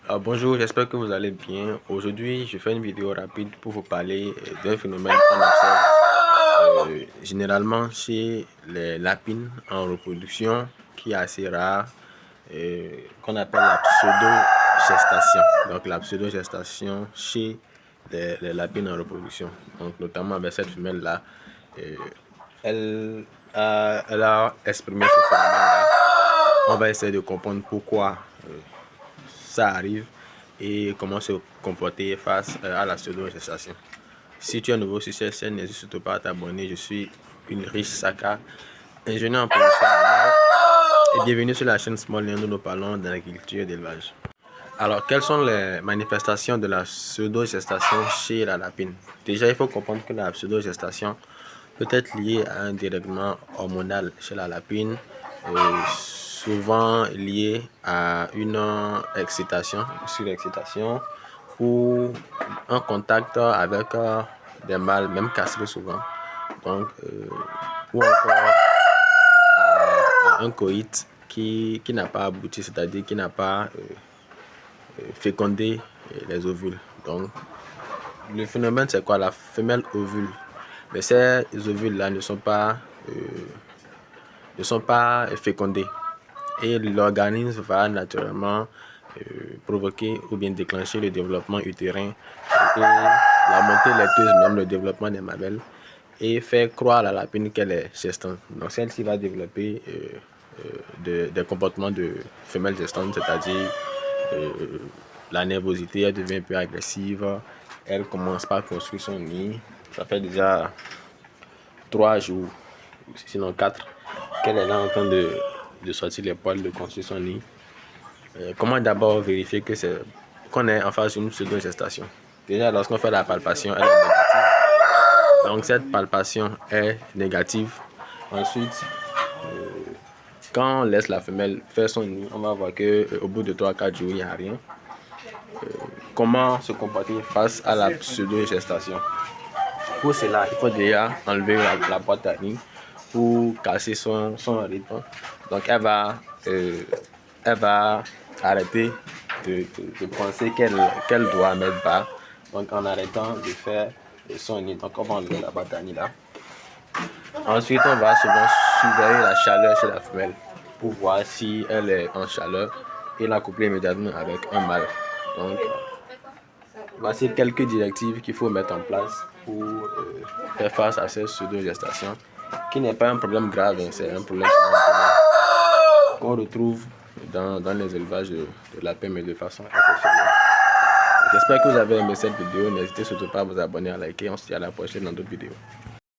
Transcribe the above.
Bonjour, j'espère que vous allez bien. Aujourd'hui, je fais une vidéo rapide pour vous parler d'un phénomène qu'on observe généralement chez les lapines en reproduction, qui est assez rare, qu'on appelle la pseudo-gestation. Donc la pseudo-gestation chez les lapines en reproduction. Donc notamment avec cette femelle-là, euh, elle a exprimé ce phénomène-là. On va essayer de comprendre pourquoi ça arrive et comment se comporter face à la pseudo-gestation. Si tu es nouveau sur cette chaîne, n'hésite surtout pas à t'abonner. Je suis Ulrich Saka, ingénieur en production animale, et bienvenue sur la chaîne Small Land où nous parlons d'agriculture et d'élevage. Alors, quelles sont les manifestations de la pseudo-gestation chez la lapine? Déjà, il faut comprendre que la pseudo-gestation peut être liée à un dérèglement hormonal chez la lapine, souvent lié à une surexcitation ou un contact avec des mâles, même castrés souvent, donc, ou encore un coït qui n'a pas abouti, c'est-à-dire qui n'a pas fécondé les ovules. Donc, le phénomène, c'est quoi? La femelle ovule. Mais ces ovules-là ne sont pas fécondés. Et l'organisme va naturellement provoquer ou bien déclencher le développement utérin et la montée laiteuse, même le développement des mamelles, et faire croire à la lapine qu'elle est gestante. Donc celle-ci va développer des comportements de femelle gestante, c'est-à-dire la nervosité, elle devient un peu agressive, elle commence par construire son nid. Ça fait déjà 3 jours, sinon 4, qu'elle est là en train de sortir les poils, de construire son nid. Comment d'abord vérifier qu'on est en phase d'une pseudo-gestation? Déjà, lorsqu'on fait la palpation, elle est négative. Donc cette palpation est négative. Ensuite, quand on laisse la femelle faire son nid, on va voir qu'au bout de 3-4 jours, il n'y a rien. Comment se comporter face à la pseudo-gestation? Pour cela, il faut déjà enlever la boîte à nid pour casser son rythme. Donc elle va arrêter de penser qu'elle doit mettre bas. Donc en arrêtant de faire son nid. Donc on va enlever la boîte à nid là. Ensuite, on va souvent surveiller la chaleur chez la femelle pour voir si elle est en chaleur et la coupler immédiatement avec un mâle. Donc, voici quelques directives qu'il faut mettre en place pour faire face à cette pseudo-gestation, qui n'est pas un problème grave, hein, c'est un problème qu'on retrouve dans les élevages de lapins, mais de façon exceptionnelle. J'espère que vous avez aimé cette vidéo. N'hésitez surtout pas à vous abonner, à liker. On se dit à la prochaine dans d'autres vidéos.